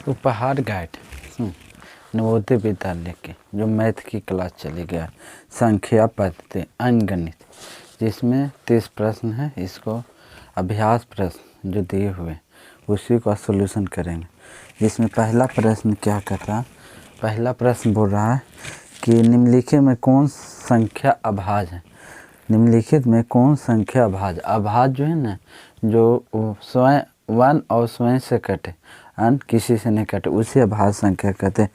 उपहार गाइड नवोदय विद्यालय के जो मैथ की क्लास चली गया, संख्या पद्धति अंकगणित, जिसमें 30 प्रश्न है। इसको अभ्यास प्रश्न जो दिए हुए उसी का सॉल्यूशन करेंगे। जिसमें पहला प्रश्न क्या कर रहा है, पहला प्रश्न बोल रहा है कि निम्नलिखित में कौन संख्या अभाज्य है। निम्नलिखित में कौन संख्या अभाज्य, अभाज्य जो है ना, जो स्वयं वन और स्वयं से कटे, अंक किसी से नहीं कटे, उसे अभाज्य संख्या कहते हैं।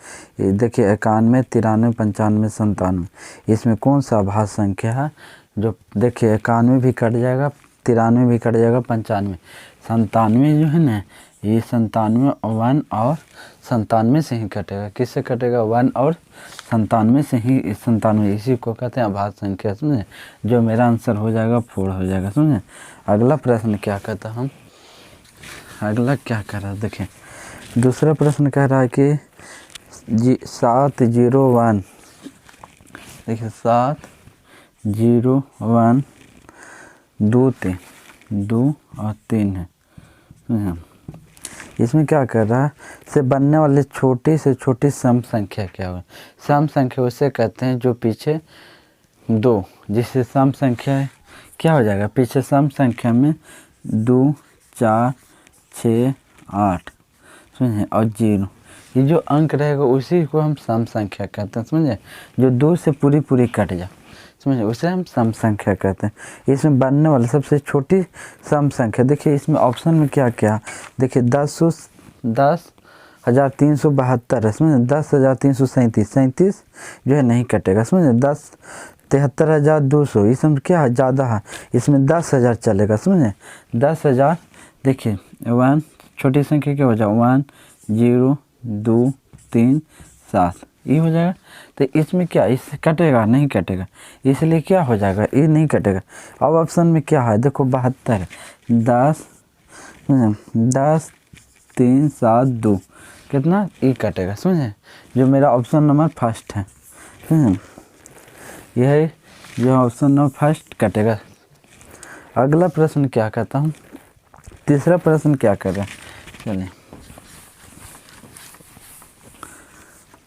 देखिए 91, 93, 95, 97, इसमें कौन सा अभाज्य संख्या है। जो देखिए 91 भी कट जाएगा, 93 भी कट जाएगा, 95, 97 जो है ना, ये 97 वन और 97 से ही कटेगा। किससे कटेगा? वन और 97 से ही। 97 इसी को कहते हैं अभाज्य संख्या, समझे। जो मेरा आंसर हो जाएगा 4 हो जाएगा, समझे। अगला प्रश्न क्या कहता हम, अगला क्या कर रहा है देखिए। दूसरा प्रश्न कह रहा है कि 701, देखिए 701 2 और 3 है। इसमें क्या कर रहा है, से बनने वाले छोटी से छोटी सम संख्या क्या होगा। सम संख्या उसे कहते हैं जो पीछे 2, जिससे सम संख्या क्या हो जाएगा, पीछे सम संख्या में 2, 4, 6, 8 समझे और 0, ये जो अंक रहेगा उसी को हम सम संख्या कहते हैं, समझे। जो 2 से पूरी कट जाए, समझे, उसे हम सम संख्या कहते हैं। इसमें बनने वाली सबसे छोटी सम संख्या, देखिए इसमें ऑप्शन में क्या क्या, देखिए 10,372 है, समझे। 10,337 जो है नहीं कटेगा, समझे। 73,200 इसमें क्या है, ज़्यादा है, इसमें 10,000 चलेगा, समझे। 10,000, देखिए 1 छोटी संख्या क्या हो जाए, 1 0 2 3 7, ये हो जाएगा। तो इसमें क्या, इससे कटेगा नहीं कटेगा, इसलिए क्या हो जाएगा, ये नहीं कटेगा। अब ऑप्शन में क्या है, देखो 72, 10 3 7 2 कितना, ये कटेगा, समझे। जो मेरा ऑप्शन नंबर फर्स्ट है, समझे, यह जो ऑप्शन नंबर फर्स्ट कटेगा। अगला प्रश्न क्या कहता हूँ, तीसरा प्रश्न क्या कर रहा है, चलिए।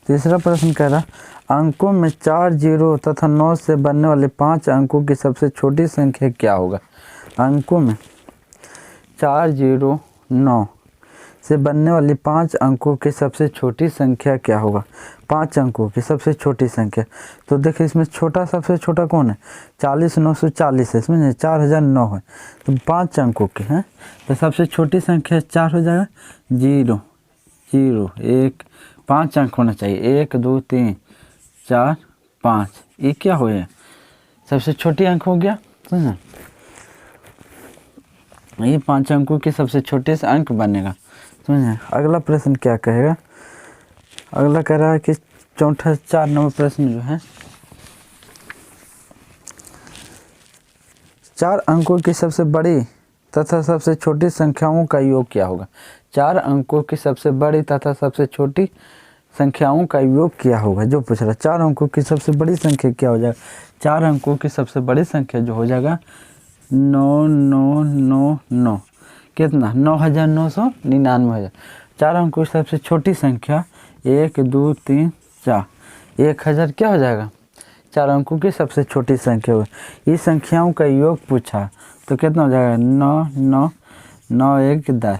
तीसरा प्रश्न कह रहा, अंकों में 4 0 तथा 9 से बनने वाले 5 अंकों की सबसे छोटी संख्या क्या होगा। अंकों में 4 0 9 से बनने वाली 5 अंकों की सबसे छोटी संख्या क्या होगा। 5 अंकों की सबसे छोटी संख्या, तो देखिए इसमें छोटा, सबसे छोटा कौन है, 40,940 है, समझे। 4009 है, तो 5 अंकों की है, तो सबसे छोटी संख्या 4 हो जाएगा। 0 0 1, 5 अंक होना चाहिए, 1 2 3 4 5, ये क्या हो गया, सबसे छोटी अंक हो गया, समझे। ये 5 अंकों के सबसे छोटे से अंक बनेगा, समझे। अगला प्रश्न क्या कहेगा, अगला कह रहा है कि 4 नंबर प्रश्न जो है, 4 अंकों की सबसे बड़ी तथा सबसे छोटी संख्याओं का योग क्या होगा। 4 अंकों की सबसे बड़ी तथा सबसे छोटी संख्याओं का योग क्या होगा, जो पूछ रहा है। 4 अंकों की सबसे बड़ी संख्या क्या हो जाएगा, 4 अंकों की सबसे बड़ी संख्या जो हो जाएगा 9999, कितना, 9,999 हो जाएगा। 4 अंकों की सबसे छोटी संख्या 1 2 3 4, 1000 क्या हो जाएगा, 4 अंकों की सबसे छोटी संख्या हो। इस संख्याओं का योग पूछा तो कितना हो जाएगा, 9 9 9 1 10,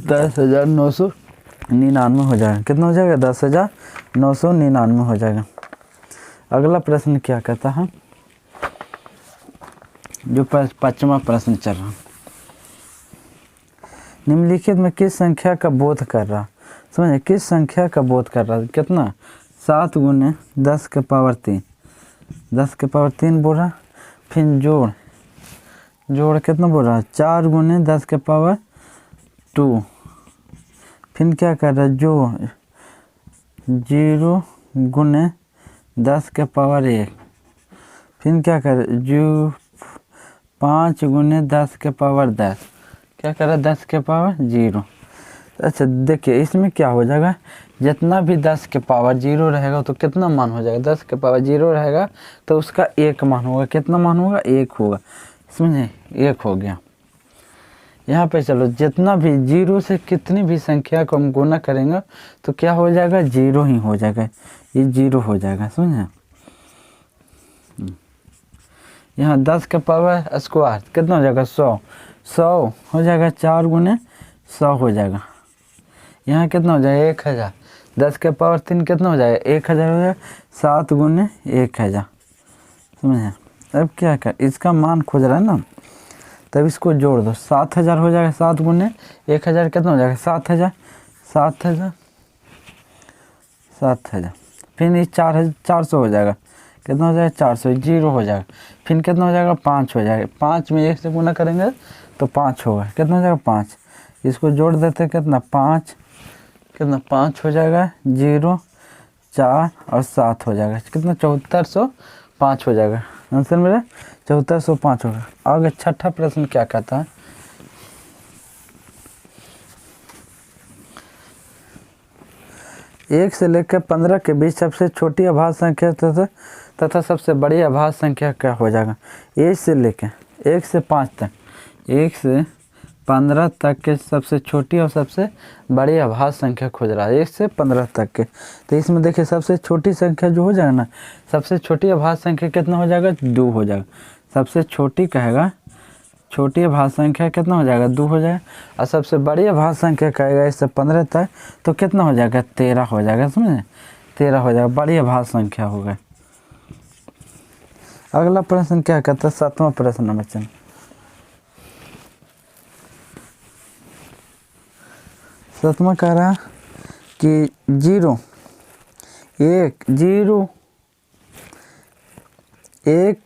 10,999 हो जाएगा। कितना हो जाएगा, 10,999 हो जाएगा। अगला प्रश्न क्या कहता है, जो 5वां प्रश्न चल रहा, निम्नलिखित में किस संख्या का बोध कर रहा, समझे, किस संख्या का बोध कर रहा, कितना, 7 × 10 के पावर 3, 10 के पावर 3 बोल रहा। फिर जोड़ कितना बोल रहा है, 4 × 10 के पावर 2, फिर क्या कर रहा है, जो 0 × 10 के पावर 1, फिर क्या कर रहा है, जो 5 × 10 के पावर 10, क्या कर रहा है, 10 के पावर 0। अच्छा देखिए इसमें क्या हो जाएगा, जितना भी 10 के पावर 0 रहेगा तो कितना मान हो जाएगा, 10 के पावर 0 रहेगा तो उसका 1 मान होगा, कितना मान होगा, 1 होगा, समझे, 1 हो गया। यहाँ पे चलो जितना भी जीरो से कितनी भी संख्या को हम गुना करेंगे तो क्या हो जाएगा, जीरो ही हो जाएगा, ये जीरो हो जाएगा, समझे। यहाँ 10 का पावर स्क्वायर कितना हो जाएगा, 100, 100 हो जाएगा, 4 गुने 100 हो जाएगा। यहाँ कितना हो जाएगा, 1000, 10 के पावर 3 कितना हो जाएगा, 1000 हो जाएगा, 7 गुने 1000, समझे। अब क्या कर, इसका मान खोज रहा है ना, तब इसको जोड़ दो, 7000 हो जाएगा, 7 गुने 1000 कितना हो जाएगा, 7000, 7000, 7000, फिर ये 400 हो जाएगा, कितना हो जाएगा, 400, जीरो हो जाएगा, फिर कितना हो जाएगा, 5 हो जाएगा, 5 में 1 से गुना करेंगे तो 5 होगा, कितना हो जाएगा, 5, इसको जोड़ देते हैं, कितना 5, कितना 5 हो जाएगा, 0, 4 और 7 हो जाएगा, कितना 7405 हो जाएगा। आंसर मेरा 7405 होगा। आगे छठा प्रश्न क्या कहता है, एक से लेकर 15 के बीच सबसे छोटी अभाज्य संख्या तथा सबसे बड़ी अभाज्य संख्या क्या हो जाएगा। 1 से लेकर 1 से 5 तक, 1 से 15 तक के सबसे छोटी और सबसे बड़ी अभाज्य संख्या खोज रहा है, 1 से 15 तक के। तो इसमें देखिए सबसे छोटी संख्या जो हो जाएगा ना, सबसे छोटी अभाज्य संख्या कितना हो जाएगा, 2 हो जाएगा। सबसे छोटी कहेगा, छोटी अभाज्य संख्या कितना हो जाएगा, 2 हो जाएगा। और सबसे बड़ी अभाज्य संख्या कहेगा 1 से 15 तक, तो कितना हो जाएगा, 13 हो जाएगा, समझे, 13 हो जाएगा, बड़ी अभाज्य संख्या होगा। अगला प्रश्न क्या कहता है, 7वां प्रश्न बच्चन, सातवां कह रहा कि 0, 1, 0, 1,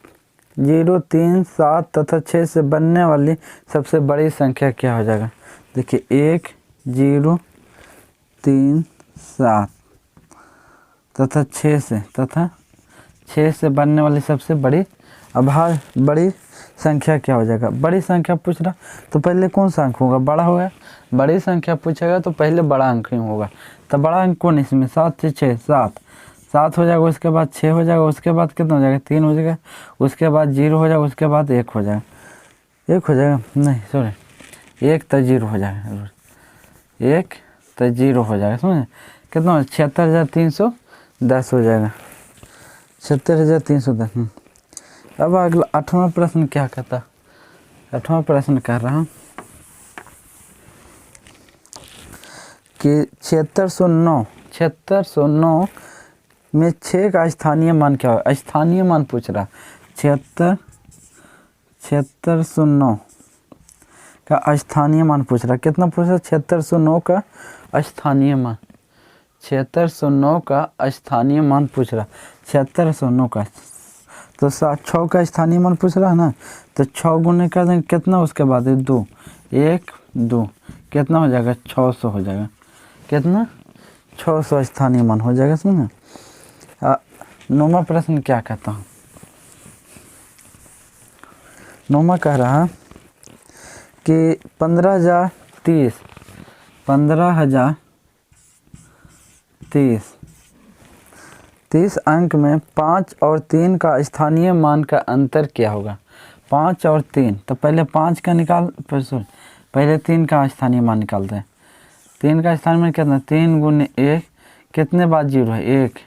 0, 3, 7 तथा 6 से बनने वाली सबसे बड़ी संख्या क्या हो जाएगा। देखिए 1, 0, 3, 7 तथा 6 से बनने वाली सबसे बड़ी बड़ी संख्या क्या हो जाएगा। बड़ी संख्या पूछ रहा तो पहले कौन सा अंक होगा, बड़ा होगा। बड़ी संख्या पूछेगा तो पहले बड़ा अंक ही होगा। तो बड़ा अंक कौन इसमें, 7 से 6, 7 हो जाएगा, उसके बाद 6 हो जाएगा, उसके बाद कितना हो जाएगा, 3 हो जाएगा, उसके बाद 0 हो जाएगा, उसके बाद 1 हो जाएगा, 1 हो जाएगा, नहीं सॉरी 1 तो 0 हो जाएगा, 1 तो 0 हो जाएगा, समझे। कितना 76,310 हो जाएगा, 76,310। अब अगला 8वां प्रश्न क्या कहता, 8वां प्रश्न कर रहा हूँ कि 7609 में 6 का स्थानीय मान क्या होगा। स्थानीय मान पूछ रहा, 7609 का स्थानीय मान पूछ रहा, कितना पूछ रहा, 7609 का स्थानीय मान, 7609 का स्थानीय मान पूछ रहा, 7609 का। तो 6 का स्थानीय मान पूछ रहा है ना, तो 6 गुने कर देंगे, कितना उसके बाद 2, 1, 2, कितना हो जाएगा, 600 हो जाएगा, कितना 600 स्थानीय मान हो जाएगा, समझे। 9वां प्रश्न क्या कहता हूँ, 9वां कह रहा कि 15,030 अंक में 5 और 3 का स्थानीय मान का अंतर क्या होगा। 5 और 3, तो पहले 5 का पहले 3 का स्थानीय मान निकालते हैं। 3 का स्थानीय मान कितना, 3 गुने 1, कितने बाद 0 है, 1,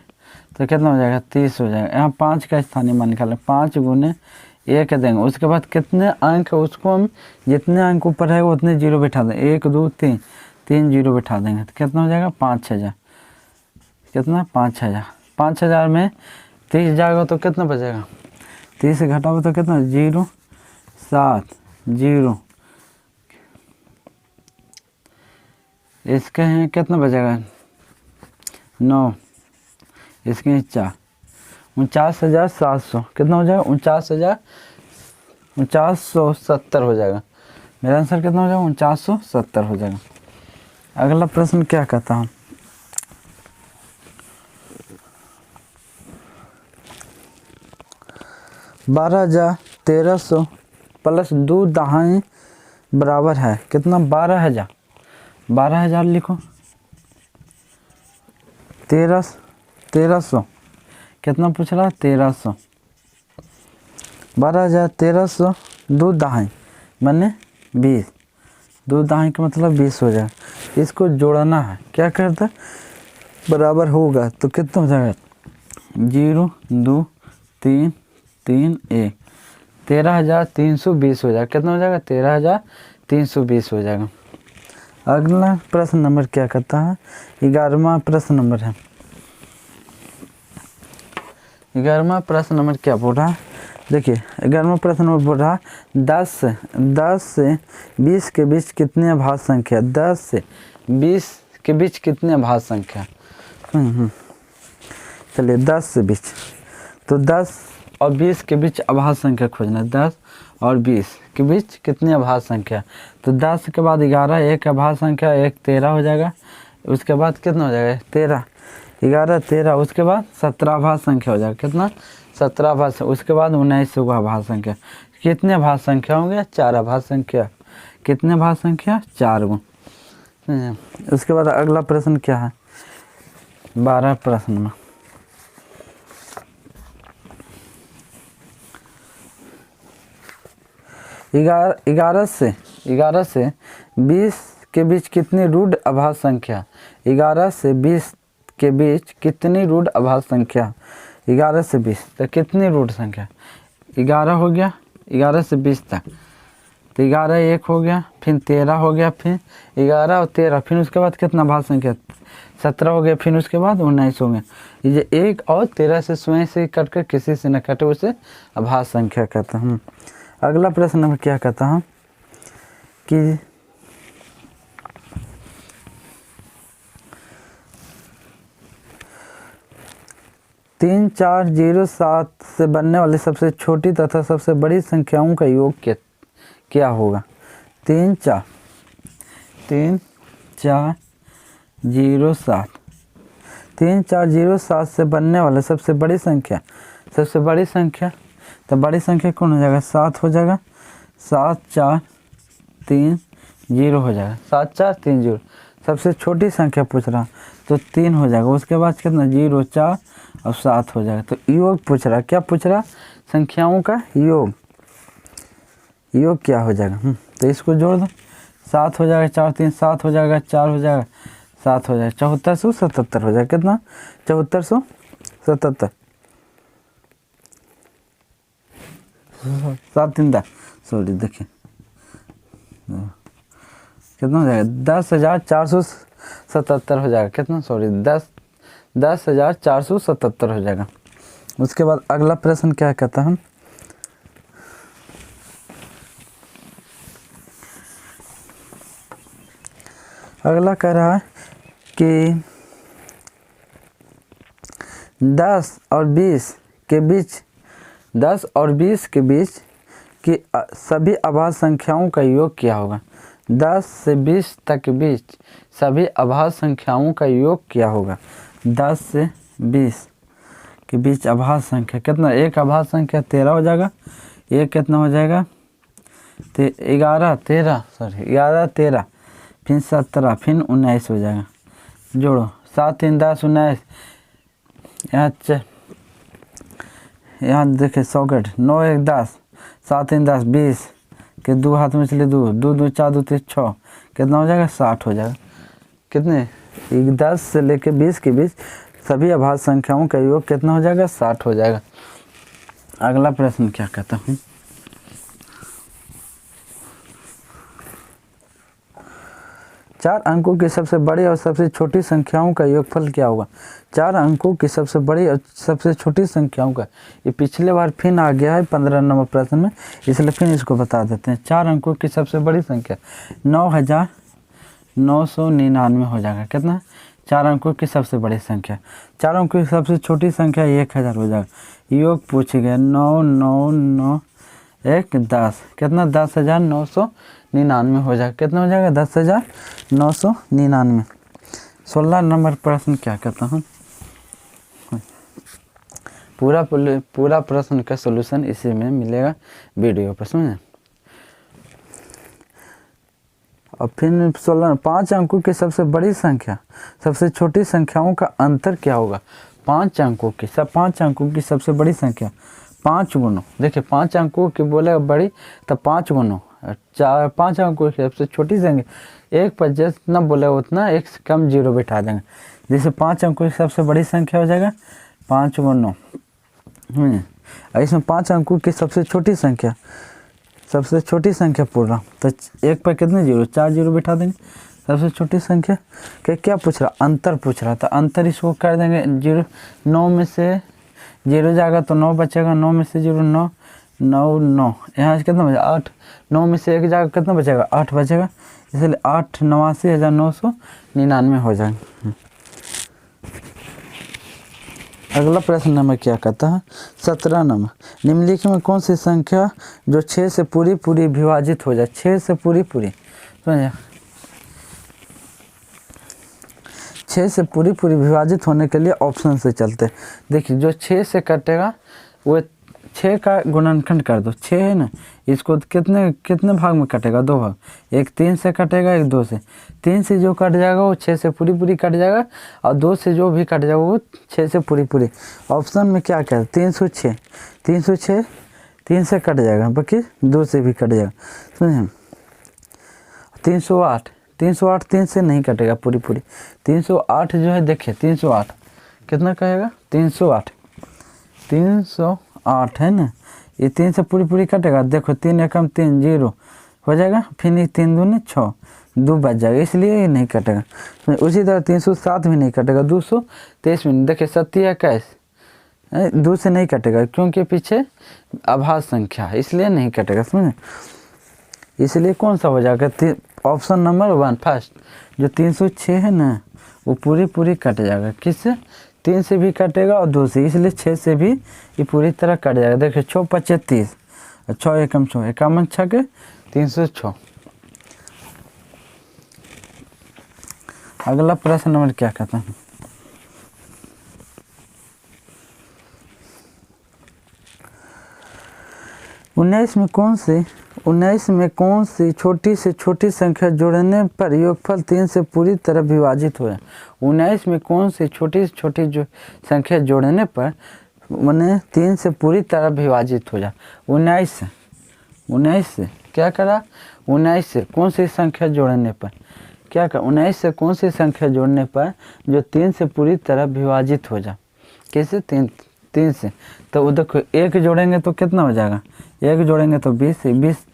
तो कितना हो जाएगा, 30 हो जाएगा। यहाँ 5 का स्थानीय मान निकालें, 5 गुने 1 देंगे, उसके बाद कितने अंक है उसको हम जितने अंक ऊपर है उतने 0 बैठा दें, 1, 2, 3, 3 0 बैठा देंगे, तो कितना हो जाएगा, 5000, कितना 5000। 5000 में 30 जाएगा तो कितना बचेगा, 30 से घटाओ तो कितना, 0, 7, 0, इसके हैं कितना बचेगा, 9, इसके 4, 49,700, कितना हो जाएगा, 49,770 हो जाएगा। मेरा आंसर कितना हो जाएगा, 4970 हो जाएगा। अगला प्रश्न क्या कहता हूँ, 12,1300 प्लस 2 दहाई बराबर है कितना, 12,000। 12,000 लिखो, 1300 कितना पूछ रहा है, 1300। 12,1300 2 दहाई मैंने 20, 2 दाएँ का मतलब 20 हो जाएगा। इसको जोड़ना है, क्या करता बराबर होगा तो कितना हो जाएगा 0 2 3 3 1 13,320 हो जाएगा। कितना हो जाएगा 13,320 हो जाएगा। अगला प्रश्न नंबर क्या कहता है, 11वां प्रश्न नंबर है। 11वां प्रश्न नंबर क्या बोल रहा है, देखिए 11वां प्रश्न नंबर बोल रहा है 10 से 20 के बीच कितनी अभाज्य संख्या, 10 से 20 के बीच कितनी अभाज्य संख्या। चलिए 10 से 20, तो 10 और 20 के बीच अभाज्य संख्या खोजना है। 10 और 20 के बीच कितनी अभाज्य संख्या, तो 10 के बाद 11 एक अभाज्य संख्या, एक 13 हो जाएगा। उसके बाद कितना हो जाएगा 13, 11 13, उसके बाद 17 अभाज्य संख्या हो जाएगा। कितना 17 अभाज्य, उसके बाद 19 होगा अभाज्य संख्या। कितने अभाज्य संख्या होंगे 4 अभाज्य संख्या। कितने अभाज्य संख्या 4 गो। उसके बाद अगला प्रश्न क्या है 12 प्रश्न में, 11 से 20 के बीच कितनी रूढ़ अभाज्य संख्या। 11 से 20 के बीच कितनी रूढ़ अभाज्य संख्या। 11 से 20 तो कितनी रूढ़ संख्या, 11 हो गया 11 से 20 तक, तो 11 एक हो गया, फिर 13 हो गया, फिर 11 और 13, फिर उसके बाद कितना अभाज्य संख्या 17 हो गया, फिर उसके बाद 19 हो गया। ये 1 और 13 से स्वयं से कट कर किसी से न कटे उसे अभाज्य संख्या कहता हूँ। अगला प्रश्न नंबर क्या कहता हूँ कि 3 4 0 7 से बनने वाली सबसे छोटी तथा सबसे बड़ी संख्याओं का योग क्या होगा। 3 4 0 7 3 4 0 7 से बनने वाला सबसे बड़ी संख्या तो बड़ी संख्या कौन हो जाएगा 7 हो जाएगा। 7 4 3 0 हो जाएगा। 7 4 3 0। सबसे छोटी संख्या पूछ रहा तो 3 हो जाएगा। उसके बाद कितना 0 4 और 7 हो जाएगा। तो योग पूछ रहा, क्या पूछ रहा संख्याओं का योग क्या हो जाएगा। तो इसको जोड़ दो, 7 हो जाएगा 4 3 7 हो जाएगा, 4 हो जाएगा 7 हो जाएगा, 7477 हो जाएगा। कितना 7477, 7 3 10, सॉरी देखिए कितना हो जाएगा 10,477 हो जाएगा। कितना सॉरी 10,477 हो जाएगा। उसके बाद अगला प्रश्न क्या कहता है, अगला कह रहा है कि 10 और 20 के बीच की सभी अभाज्य संख्याओं का योग क्या होगा। 10 से 20 तक के बीच सभी अभाज्य संख्याओं का योग क्या होगा। 10 से 20 के बीच अभाज्य संख्या कितना, एक अभाज्य संख्या 13 हो जाएगा, एक कितना हो जाएगा 11 13 फिर 17 फिर 19 हो जाएगा। जोड़ो 7 3 10 19, यहाँ देखिए 100 9 1 10 7 3 10 20 के 2 हाथ में चले 2 2 2 4 2 3 6, कितना हो जाएगा 60 हो जाएगा। कितने 10 से लेके 20 के बीच सभी अभाज्य संख्याओं का योग कितना हो जाएगा 60 हो जाएगा। अगला प्रश्न क्या कहता हूँ, चार अंकों की सबसे बड़ी और सबसे छोटी संख्याओं का योगफल क्या होगा। 4 अंकों की सबसे बड़ी और सबसे छोटी संख्याओं का, ये पिछले बार फिर आ गया है 15 नंबर प्रश्न में, इसलिए फिर इसको बता देते हैं। 4 अंकों की सबसे बड़ी संख्या 9,999 हो जाएगा। कितना 4 अंकों की सबसे बड़ी संख्या, 4 अंकों की सबसे छोटी संख्या 1000 हो जाएगा। योग पूछे गए 9 9 9 1 10, कितना 10,999 हो जाएगा। कितना हो जाएगा 10,999। 16 नंबर प्रश्न क्या कहता हूँ, पूरा प्रश्न का सॉल्यूशन इसी में मिलेगा वीडियो पर, समझे। और फिर 16 5 अंकों की सबसे बड़ी संख्या सबसे छोटी संख्याओं का अंतर क्या होगा। 5 अंकों की सबसे बड़ी संख्या 5 गुनो, देखिए 5 अंकों की बोले बड़ी तो 5 गुनो 4 5 अंकों की सबसे छोटी संख्या, एक पर जितना बोला उतना एक से कम जीरो बिठा देंगे, जैसे 5 अंकों की सबसे बड़ी संख्या हो जाएगा 5 × 9। इसमें 5 अंकों की सबसे छोटी संख्या पूछ रहा, तो एक पर कितने जीरो, 4 जीरो बिठा देंगे। सबसे छोटी संख्या क्या पूछ रहा, अंतर पूछ रहा था, अंतर इसको कर देंगे जीरो, 9 में से जीरो जाएगा तो 9 बचेगा, 9 में से जीरो 9 9 9, यहाँ से कितना बचेगा 8, 9 में से एक जाएगा कितना बचेगा 8 बचेगा, इसलिए 8,89,999 हो जाएगा। अगला प्रश्न नंबर क्या कहता है, 17 नंबर, निम्नलिखित में कौन सी संख्या जो 6 से पूरी विभाजित हो जाए, 6 से पूरी समझे, 6 से पूरी विभाजित होने के लिए ऑप्शन से चलते। देखिए जो 6 से कटेगा वो 6 का गुणनखंड कर दो, 6 है ना, इसको कितने भाग में कटेगा, 2 भाग, एक 3 से कटेगा, एक 2 से। 3 से जो कट जाएगा वो 6 से पूरी कट जाएगा, और 2 से जो भी कट जाएगा वो 6 से पूरी। ऑप्शन में क्या कहता है, 306, 3 से कट जाएगा, बाकी 2 से भी कट जाएगा, समझे। 308 3 से नहीं कटेगा पूरी। 308 जो है, देखिए 308 कितना कहेगा, 308 है ना, ये 3 से पूरी कटेगा, देखो 3 एकम 3 जीरो हो जाएगा, फिर 3 दूनी 6 2 बच जाएगा, इसलिए ये नहीं कटेगा। उसी तरह 307 भी नहीं कटेगा, 223 भी नहीं, देखिए 27 2 से नहीं कटेगा क्योंकि पीछे आभास संख्या है, इसलिए नहीं कटेगा, समझे। इसलिए कौन सा हो जाएगा, ऑप्शन नंबर 1 फर्स्ट, जो 306 है ना वो पूरी कट जाएगा, किससे, 3 से भी कटेगा और 2 से, इसलिए 6 से भी ये पूरी तरह कट जाएगा। देखिए 6 25 30, 6 एकम 6 51 6 के 306। अगला प्रश्न नंबर क्या कहता है, 19 में कौन सी छोटी से छोटी संख्या जोड़ने पर योगफल 3 से पूरी तरह विभाजित हो जाए। 19 में कौन सी छोटी से छोटी जो संख्या जोड़ने पर मैंने 3 से पूरी तरह विभाजित हो जाए। 19 से क्या करा, 19 से कौन सी संख्या जोड़ने पर क्या करा, 19 से कौन सी संख्या जोड़ने पर जो 3 से पूरी तरह विभाजित हो जाए। कैसे, 3 से, तो वो देखो 1 जोड़ेंगे तो कितना हो जाएगा, 1 जोड़ेंगे तो 20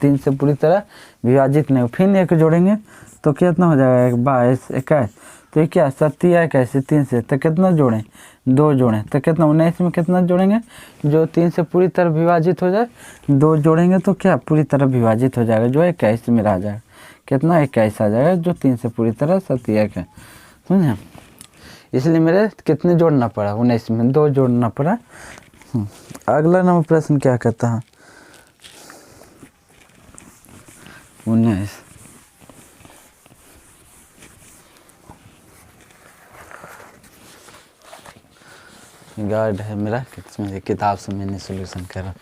3 से पूरी तरह विभाजित नहीं, फिर 1 जोड़ेंगे तो कितना हो जाएगा 22 21, तो ये क्या 27 21 3 से, तो कितना जोड़ें 2 जोड़ें, तो कितना 19 में कितना जोड़ेंगे जो 3 से पूरी तरह विभाजित हो जाए, 2 जोड़ेंगे तो क्या पूरी तरह विभाजित हो जाएगा, जो 21 में आ जाएगा, कितना 21 आ जाएगा, जो 3 से पूरी तरह 27 है, समझे। इसलिए मेरे कितने जोड़ना पड़ा, 19 में 2 जोड़ना पड़ा। अगला नंबर प्रश्न क्या कहता है, 19 गार्ड है मेरा, किताब से मैंने सॉल्यूशन करा।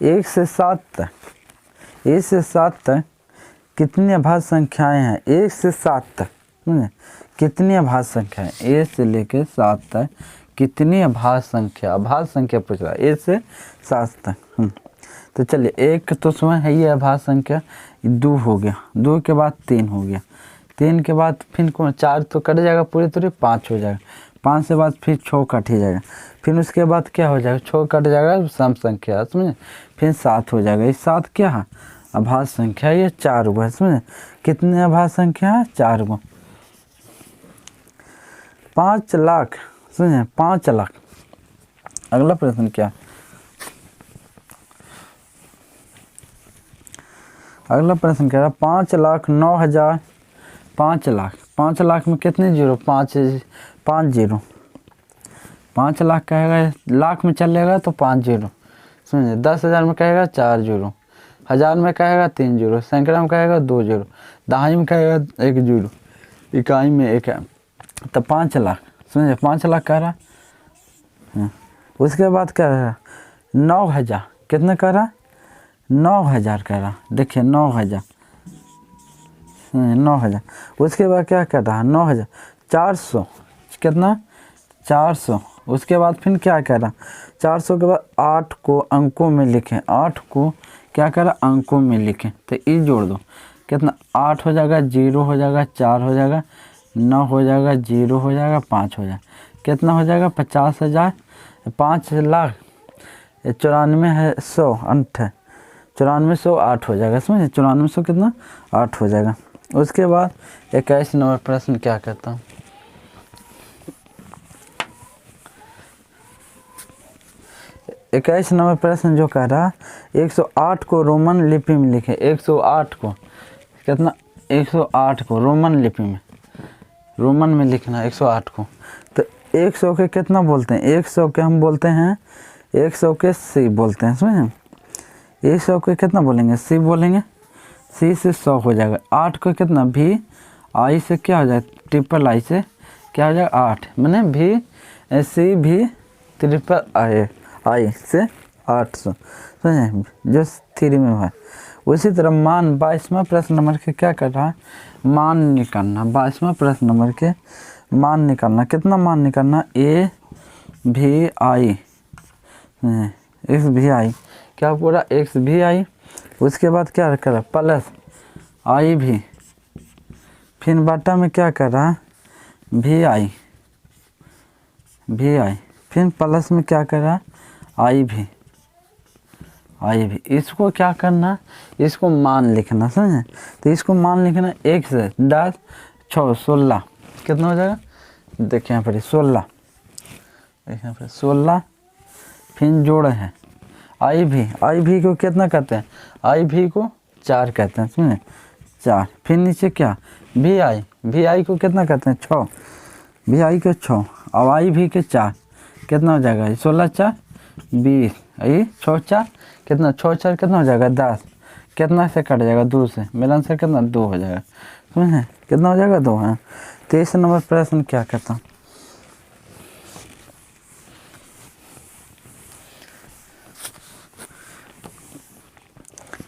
1 से 7 तक कितनी अभाज्य संख्याएं हैं, 1 से 7 तक कितनी अभाज्य संख्याएं, 1 से लेकर 7 तक कितनी अभाज्य संख्या पूछ रहा है, 1 से 7 तक। तो चलिए, एक तो सुना है ये अभाज्य संख्या, 2 हो गया, 2 के बाद 3 हो गया, 3 के बाद फिर कौन 4 तो कट जाएगा पूरी तरह, 5 हो जाएगा, 5 से बाद फिर 6 कट ही जाएगा, फिर उसके बाद क्या हो जाएगा, 6 कट जाएगा सम संख्या, समझे, फिर 7 हो जाएगा। ये 7 क्या है, अभाज्य संख्या, ये 4 हुआ, समझे। कितने अभाज्य संख्या है, 4 गो। 5 लाख, समझे, 5 लाख। अगला प्रश्न क्या, अगला प्रश्न कह रहा 5,09,000, 5 लाख में कितने जीरो, 5 जीरो, 5 लाख कहेगा लाख में चलेगा तो 5 जीरो, समझे। 10,000 में कहेगा 4 जीरो, 1000 में कहेगा 3 जीरो, सैकड़ा में कहेगा 2 जीरो, दहाई में कहेगा 1 जीरो, इकाई में 1 है, तो 5 लाख, समझे, 5 लाख कह रहा। उसके बाद कह रहा 9,000, कितना कह रहा, 9,000 कह रहा, देखिए 9,000, 9,000। उसके बाद क्या कर रहा है, 9,400, कितना 400। उसके बाद फिर क्या कह रहा, 400 के बाद 8 को अंकों में लिखें, 8 को क्या करा, अंकों में लिखें। तो ई जोड़ दो, कितना 8 हो जाएगा, 0 हो जाएगा, 4 हो जाएगा, 9 हो जाएगा, 0 हो जाएगा, 5 हो जाएगा, कितना हो जाएगा 50,000, 5 लाख 94 है 100 अंठ है 9400 8 हो जाएगा, समझे 9400 कितना 8 हो जाएगा। उसके बाद 21 नंबर प्रश्न क्या कहता हूँ, 21 नंबर प्रश्न जो कह रहा 108 को रोमन लिपि में लिखे। 108 को कितना, 108 को रोमन लिपि में, रोमन में लिखना 108 को। तो 100 के कितना बोलते हैं, 100 के हम बोलते हैं, 100 के सी बोलते हैं, समझे 100 के कितना बोलेंगे, सी बोलेंगे, सी से 100 हो जाएगा। 8 को कितना, भी आई से क्या हो जाएगा, ट्रिपल आई से क्या हो जाएगा 8, मैंने भी सी भी ट्रिपल आई से 800, समझे जो 3 में है। उसी तरह मान 22वां प्रश्न नंबर के क्या कर रहा है, मान निकालना। 22वां प्रश्न नंबर के मान निकालना, कितना मान निकालना, ए भी आई, एक्स भी आई, क्या पूरा एक्स भी आई, उसके बाद क्या कर रहा प्लस आई भी, फिर बाटा में क्या कर रहा भी आई, फिर प्लस में क्या कर रहा आई भी, इसको क्या करना, इसको मान लिखना, समझे। तो इसको मान लिखना 1 से 10 6 16 कितना हो जाएगा, देखिए यहाँ पर 16, यहाँ पर 16, फिर जोड़ है आई भी को कितना कहते हैं, आई भी को 4 कहते हैं, समझे 4, फिर नीचे क्या भी आई को कितना कहते हैं 6, भी आई को 6, अब आई भी के 4 कितना हो जाएगा, 16 4 20, आई 6 4 कितना, 6 4 कितना हो जाएगा 10, कितना से कट जाएगा 2 से, मेरा आंसर कितना 2 हो जाएगा, समझे कितना हो जाएगा 2 है। 23 नंबर प्रश्न क्या कहता हूँ,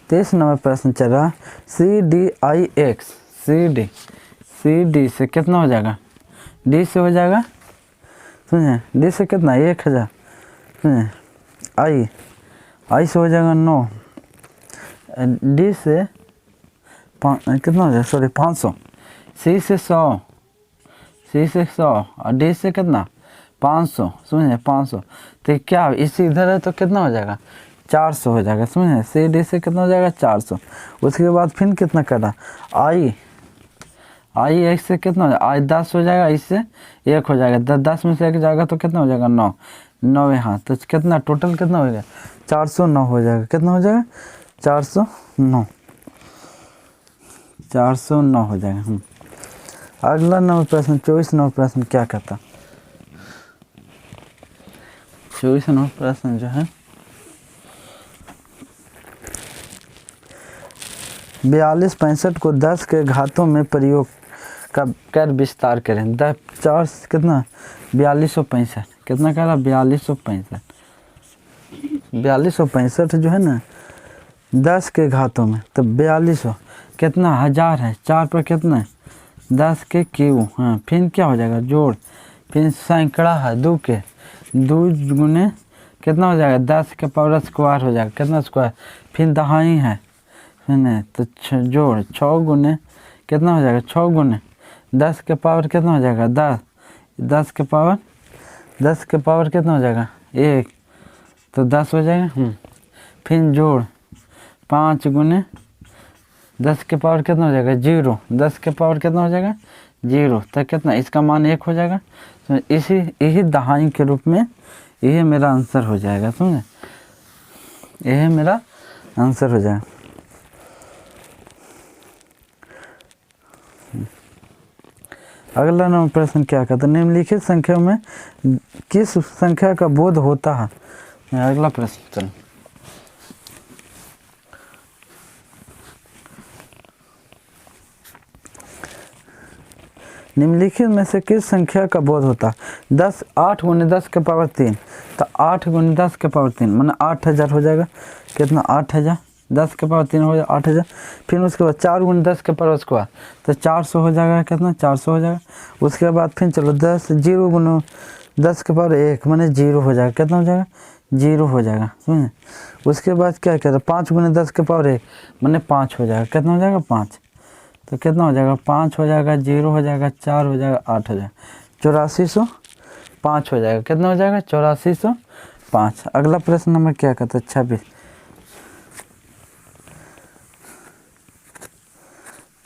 23 नंबर प्रश्न चल रहा CDIX, सी डी से कितना हो जाएगा, डी से हो जाएगा, समझे डी से कितना 1000, समझे आई से हो जाएगा 9, डी से कितना हो जाएगा, सॉरी 500, सी से 100 और डी से कितना 500, समझे 500, तो क्या इसी इधर है तो कितना हो जाएगा 400 हो जाएगा, समझे सी डी से कितना हो जाएगा 400। उसके बाद फिर कितना करना, आई एक से कितना हो जाएगा, आई 10 हो जाएगा, इससे 1 हो जाएगा, 10 में से 1 जाएगा तो कितना हो जाएगा 9 यहाँ, तो कितना टोटल कितना हो जाएगा 409 हो जाएगा, कितना हो जाएगा 409 हो जाएगा। अगला नंबर प्रश्न 24 नंबर प्रश्न क्या कहता, 24 नंबर प्रश्न जो है 42 65 को 10 के घातों में प्रयोग कर विस्तार करें। 4 कितना 4265 कितना कह रहा 4265 जो है ना 10 के घातों में, तो 4200 कितना 1000 है, 4 पर कितना है 10 के क्यू, हाँ फिर क्या हो जाएगा जोड़, फिर सैकड़ा है 2 के 2 गुने कितना हो जाएगा 10 के पावर स्क्वायर हो जाएगा, कितना स्क्वायर, फिर दहाई है नहीं तो जोड़ 6 गुने कितना हो जाएगा 6 गुने 10 के पावर कितना हो जाएगा 10 के पावर कितना हो जाएगा 1, तो 10 हो जाएगा। फिर जोड़ 5 गुने 10 के पावर कितना हो जाएगा 0, 10 के पावर कितना हो जाएगा 0, तो कितना इसका मान 1 हो जाएगा। तो यही दहाई के रूप में यही मेरा आंसर हो जाएगा, समझे यही मेरा आंसर हो जाएगा। अगला नंबर प्रश्न क्या कहता है, निम्नलिखित संख्या में किस संख्या का बोध होता है। अगला प्रश्न चलो, निम्नलिखित में से किस संख्या का बोध होता है। 10 8 गुने 10 के पावर 3, तो 8 गुने 10 के पावर 3 माने 8000 हो जाएगा, कितना 8000, 10 के पावर 3 हो जाएगा 8000। फिर उसके बाद 4 गुने 10 के पावर स्क्वायर, तो 400 हो जाएगा, कितना 400 हो जाएगा। उसके बाद फिर चलो 10 0 गुने 10 के पावर 1 माने 0 हो जाएगा, कितना हो जाएगा जीरो हो जाएगा, समझे। उसके बाद क्या कहता है 5 गुने 10 के पावर 1 मैंने 5 हो जाएगा, कितना हो जाएगा 5, तो कितना हो जाएगा 5 हो जाएगा, 0 हो जाएगा, 4 हो जाएगा, 8 हो जाएगा, 8405 हो जाएगा, कितना हो जाएगा 8405। अगला प्रश्न नंबर क्या कहता है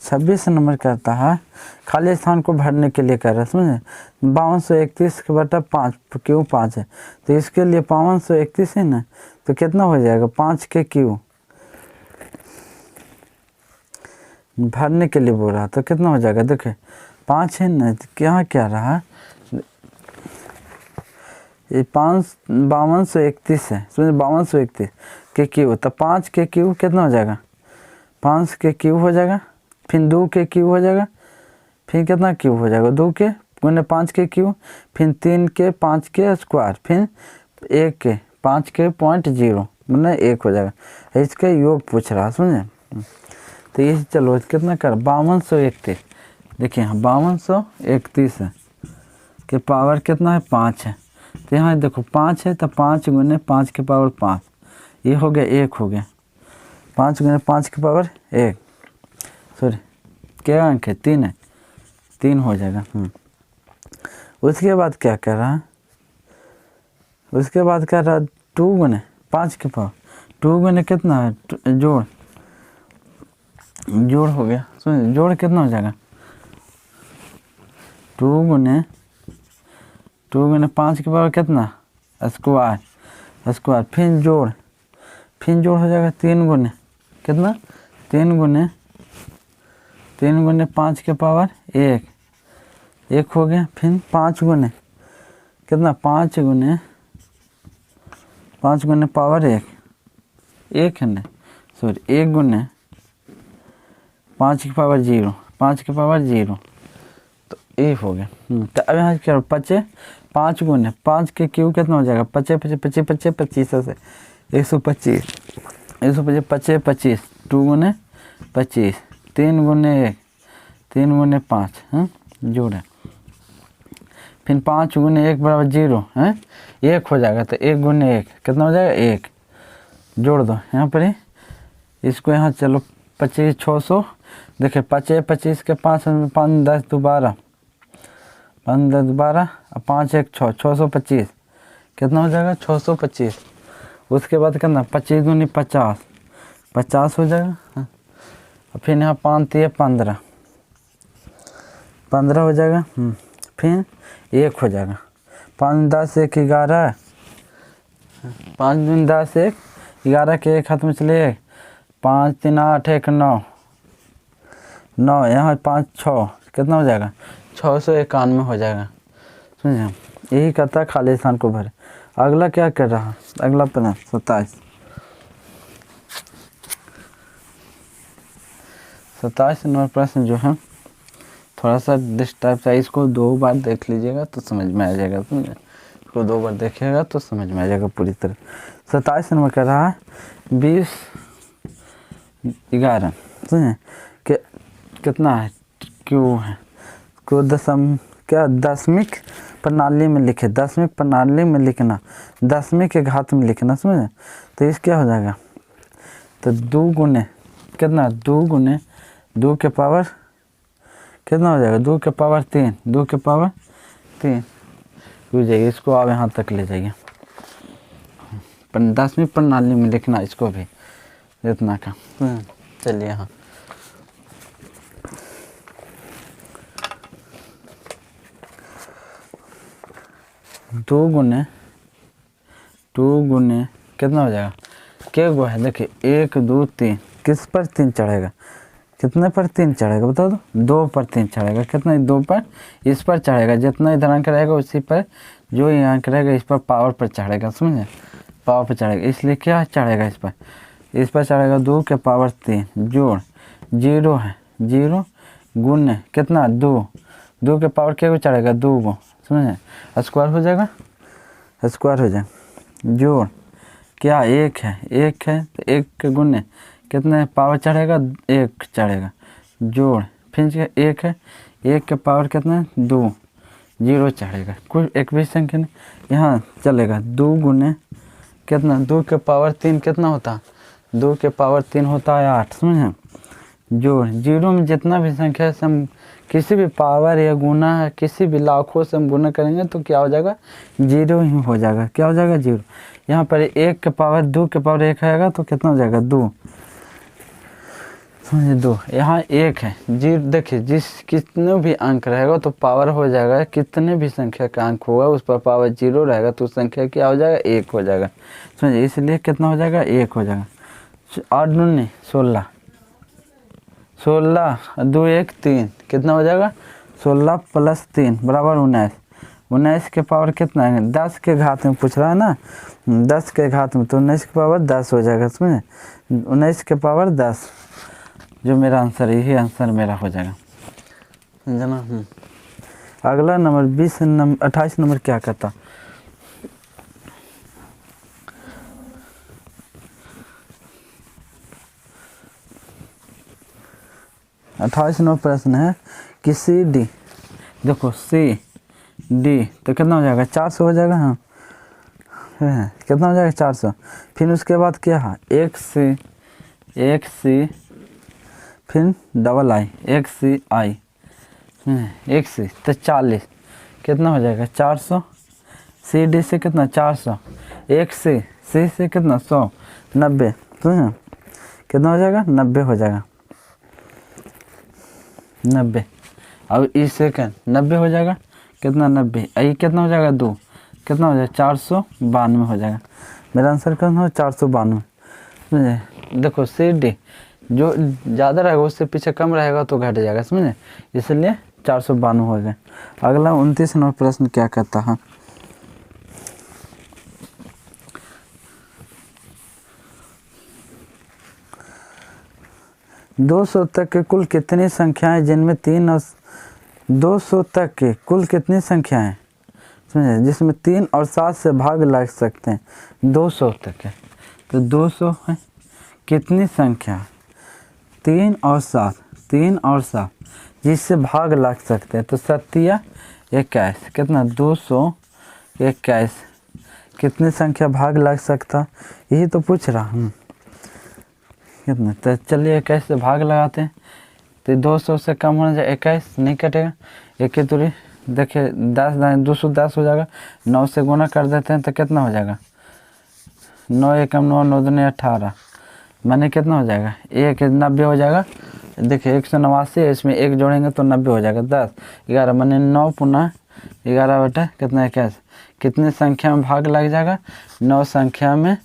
26 नंबर कहता है खाली स्थान को भरने के लिए कह रहा है, समझे। 5231/5 क्यों 5 है, तो इसके लिए 5231 है ना, तो कितना हो जाएगा 5 के क्यू भरने के लिए बोल रहा, तो कितना हो जाएगा, देखिए 5 है ना, यहाँ क्या रहा, ये 5231 है, समझे, 5231 के क्यू, तो 5 के क्यू कितना हो जाएगा, 5 के क्यू हो जाएगा, फिर 2 के क्यू हो जाएगा, फिर कितना क्यू हो जाएगा 2 के गुने 5 के क्यू, फिर 3 के 5 के स्क्वायर, फिर 1 के 5 के 0.0 मतलब 1 हो जाएगा। इसका योग पूछ रहा, समझे। तो ये चलो कितना कर 5231, देखिए यहाँ 5231 है के पावर कितना है 5 है, तो यहाँ देखो 5 है, तो 5 गुने 5 के पावर 5, ये हो गया 1 हो गया, 5 गुने 5 के पावर 1, सॉरी क्या अंक है 3 है, 3 हो जाएगा। उसके बाद क्या कर रहा है, उसके बाद क्या रहा 2 गुने 5 के पावर, 2 गुने कितना है जोड़ हो गया, सुनिए जोड़ कितना हो जाएगा 2 गुने 5 के पावर कितना स्क्वायर, फिर जोड़ हो जाएगा 3 गुने कितना 3 गुने 5 के पावर 1 हो गया, फिर 5 गुने कितना 5 गुने पावर 1 है ना, सॉरी 1 गुने 5 की पावर 0, 5 की पावर 0, तो ये हो गया। तो अब यहाँ क्या 5 गुने 5 के क्यू कितना हो जाएगा 25 से 125 25 2 गुने 25 3 गुने 5 जोड़े, फिर 5 गुने 1 बराबर 0 है 1 हो जाएगा, तो 1 गुने 1 कितना हो जाएगा 1, जोड़ दो यहाँ पर ही इसको, यहाँ चलो 25 600, देखिए 25 के 5 5 10 12 5 10 12 और 5 1 6 625 कितना हो जाएगा 625। उसके बाद कितना 25 दूनी 50 हो जाएगा, और फिर यहाँ 5 3 15 हो जाएगा, फिर 1 हो जाएगा, 5 10 1 11 5 दूनी 10 1 11 के 1 हाथ में चले 5 3 8 1 9 यहाँ 5 6 कितना हो जाएगा 691 हो जाएगा, समझे। यही कहता है खाली स्थान को भरे। अगला क्या कर रहा, अगला प्रश्न 27 नंबर प्रश्न जो है थोड़ा सा दिस टाइप से, इसको 2 बार देख लीजिएगा तो समझ में आ जाएगा, समझे। इसको 2 बार देखिएगा तो समझ में आ जाएगा पूरी तरह। 27 नंबर कर रहा है 2011, समझे कि कितना है क्यों है को दशमिक प्रणाली में लिखे, दशमिक प्रणाली में लिखना, दशमिक के घात में लिखना, समझे। तो इस क्या हो जाएगा, तो 2 गुने कितना 2 गुने 2 के पावर कितना हो जाएगा 2 के पावर 3 2 के पावर 3 हो जाएगी। इसको आप यहाँ तक ले जाइए, दशमिक प्रणाली में लिखना इसको भी इतना का। चलिए यहाँ 2 गुने कितना हो जाएगा, क्या गो है देखिए 1 2 3 किस पर 3 चढ़ेगा, कितने पर 3 चढ़ेगा बता दो, 2 पर 3 चढ़ेगा, कितना 2 पर इस पर चढ़ेगा, जितना इधर अंक रहेगा उसी पर जो ये अंक रहेगा इस पर पावर पर चढ़ेगा, समझे, पावर पर चढ़ेगा, इसलिए क्या चढ़ेगा इस पर चढ़ेगा 2 के पावर 3 जोड़ 0 है 0 गुने कितना 2 के पावर क्या चढ़ेगा 2 गो, समझे, स्क्वायर हो जाएगा जोड़ क्या 1 है तो 1 के गुने कितने पावर चढ़ेगा 1 चढ़ेगा, जोड़ फिर 1 है 1 के पावर कितना 2 0 चढ़ेगा, कुछ एक भी संख्या नहीं यहाँ चलेगा 2 गुने कितना 2 के पावर 3 कितना होता है, 2 के पावर 3 होता है 8, समझे। जोड़, जीरो में जितना भी संख्या से हम किसी भी पावर या गुना है, किसी भी लाखों से हम गुना करेंगे तो क्या हो जाएगा, जीरो ही हो जाएगा। क्या हो जाएगा, जीरो। यहाँ पर 1 के पावर 2 के पावर 1 आएगा तो कितना हो जाएगा, 2, समझे, 2। यहाँ 1 है, जीरो। देखिए जिस कितने भी अंक रहेगा तो पावर हो जाएगा, कितने भी संख्या का अंक होगा उस पर पावर 0 रहेगा तो संख्या क्या हो जाएगा, 1 हो जाएगा, समझे। इसलिए कितना हो जाएगा, 1 हो जाएगा। 8 दूनी 16, 16 2 1 3 कितना हो जाएगा, 16 + 3 बराबर 19। 19 के पावर कितना है, 10 के घात में पूछ रहा है ना, 10 के घात में, तो 19 के पावर 10 हो जाएगा, समझे। 19 के पावर 10, जो मेरा आंसर है, यही आंसर मेरा हो जाएगा, समझना। अगला नंबर 28 नंबर क्या कहता, अट्ठाईस नंबर प्रश्न है कि सी डी, देखो सी डी तो कितना हो जाएगा, 400 हो जाएगा। हाँ कितना हो जाएगा, 400। फिर उसके बाद क्या है, एक सी फिर डबल आई, एक सी आई, एक सी तो 40 कितना हो जाएगा, 400। सी डी से कितना, 400, एक सी से कितना, 100, 90, तो कितना हो जाएगा, 90 हो जाएगा, 90। अब इस सेकंड 90 हो जाएगा, कितना, 90। आई कितना हो जाएगा, 2, कितना हो जाएगा, 492 हो जाएगा। मेरा आंसर कितना हो, 492। देखो सी डी जो ज़्यादा रहेगा उससे पीछे कम रहेगा तो घट जाएगा, समझे, इसलिए 492 हो गया। अगला 29 नंबर प्रश्न क्या कहता है, दो सौ तक के कुल कितनी संख्याएं जिनमें 3 और 200 तक के कुल कितनी संख्याएं, समझे, जिसमें 3 और 7 से भाग लग सकते हैं। 200 तक है तो 200 है कितनी संख्या, 3 और 7, 3 और 7 जिससे भाग लग सकते हैं, तो 7 21 कितना, 221 कितनी संख्या भाग लग सकता, यही तो पूछ रहा हूँ कितना। तो चलिए 21 से भाग लगाते हैं, तो 200 से कम होना चाहिए, 21 नहीं कटेगा, एक ही दूरी। देखिए 10 210 हो जाएगा, 9 से गुना कर देते हैं तो कितना हो जाएगा, 9 एकम 9, 9 दूनी 18, माने कितना हो जाएगा, 90 हो जाएगा। देखिए 189 है, इसमें 1 जोड़ेंगे तो 90 हो जाएगा। 10 11 माने 9 पुनः 11 बटा कितना, 21। कितने संख्या में भाग लग जाएगा, 9 संख्या में।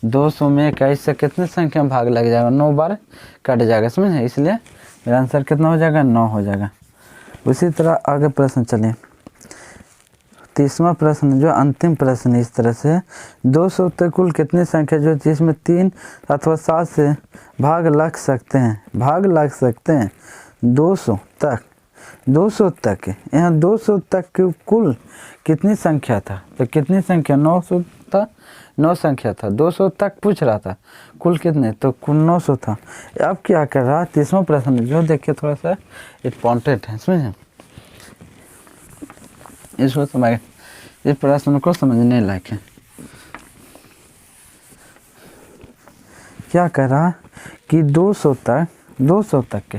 200 में 21 से कितने संख्या में भाग लग जाएगा, 9 बार कट जाएगा, समझे, इसलिए मेरा आंसर कितना हो जाएगा, 9 हो जाएगा। उसी तरह आगे प्रश्न चलिए, 30वां प्रश्न जो अंतिम प्रश्न इस तरह से, 200 तक कुल कितनी संख्या जो जिसमें 3 अथवा 7 से भाग लग सकते हैं, 200 तक यहाँ 200 तक की कुल कितनी संख्या था, तो कितनी संख्या, 900 था, 9 संख्या था, 200 तक पूछ रहा था, कुल कितने, तो कुल 900 था। अब क्या कर रहा है, 30वां प्रश्न जो देखिए थोड़ा सा इम्पोर्टेंट है, समझे, इसको समझ, इस प्रश्न को समझने लायक है। क्या कर रहा कि 200 तक के,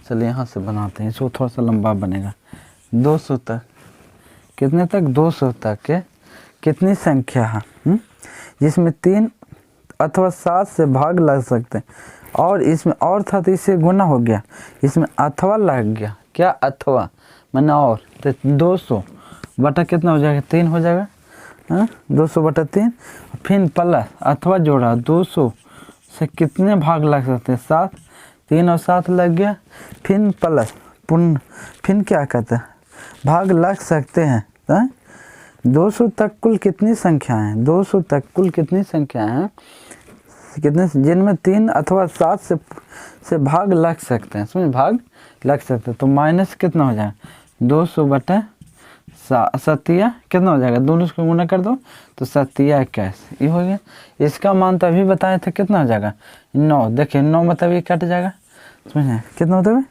चलिए यहाँ से बनाते हैं, इसको थोड़ा सा लंबा बनेगा। 200 तक कितने तक, 200 तक के कितनी संख्या है जिसमें 3 अथवा 7 से भाग लग सकते हैं, और इसमें और था तो इससे गुना हो गया, इसमें अथवा लग गया, क्या अथवा मैंने, और तो 200 बटा कितना हो जाएगा, 3 हो जाएगा। 200 बटा 3, फिर प्लस अथवा जोड़ा, 200 से कितने भाग लग सकते हैं, 7, 3 और 7 लग गया, फिर प्लस फिर क्या कहते हैं, भाग लग सकते हैं। 200 तक कुल कितनी संख्याएं हैं, 200 तक कुल कितनी संख्याएं हैं, कितने जिनमें 3 अथवा 7 से भाग लग सकते हैं, समझ, भाग लग सकते हैं, तो माइनस कितना हो जाएगा, 200 बटा 7 कितना हो जाएगा, दोनों को गुना कर दो तो 7 21, ये हो गया। इसका मान तो अभी बताए थे, कितना हो जाएगा, 9। देखिए 9 मतलब ये कट जाएगा, समझे, कितना मतलब है,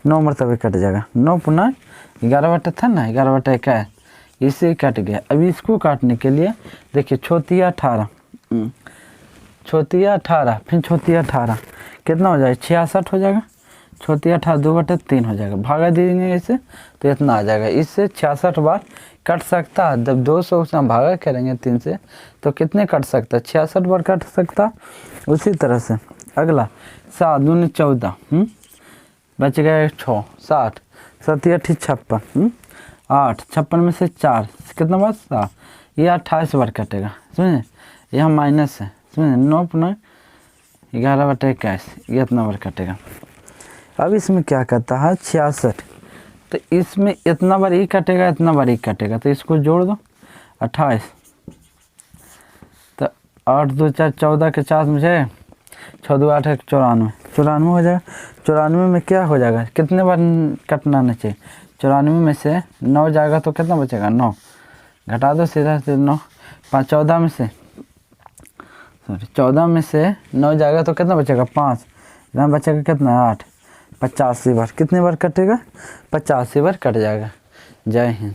9 मतलब ये कट जाएगा। 9 पुनः 11 बटा था ना, 11 बटा 21, इससे कट गया। अभी इसको काटने के लिए देखिए 6 18, चौथिया 18, फिर चौथिया 18 कितना हो जाएगा 66 हो जाएगा। चौथिया 18 2/3 हो जाएगा, भागा देंगे इसे तो इतना आ जाएगा। इससे 66 बार कट सकता है। जब 200 से हम भागा करेंगे 3 से तो कितने कट सकता है 66 बार कट सकता। उसी तरह से अगला 7 दूनी 14, बच गया 6 60, 7 8 56, 8 56 में से 4 कितना बार 7, ये 28 बार कटेगा। समझे, यहाँ माइनस है। समझे, 9 पुनः 11/21 ये इतना बार कटेगा। अब इसमें क्या करता है 66, तो इसमें इतना बार ही कटेगा, इतना बार ही कटेगा, तो इसको जोड़ दो 28, तो 8 2 4 14 के 4 में 6 2 8 1 94, 94 हो जाएगा। 94 में क्या हो जाएगा, कितने बार कटना नहीं चाहिए, 94 में से 9 जाएगा तो कितना बचेगा 9, घटा दो सीधा से 9, 14 में से 9 जाएगा तो कितना बचेगा 5, यहाँ बचेगा कितना 8, 85 बार। कितने बार कटेगा 85 बार कट जाएगा। जय हिंद।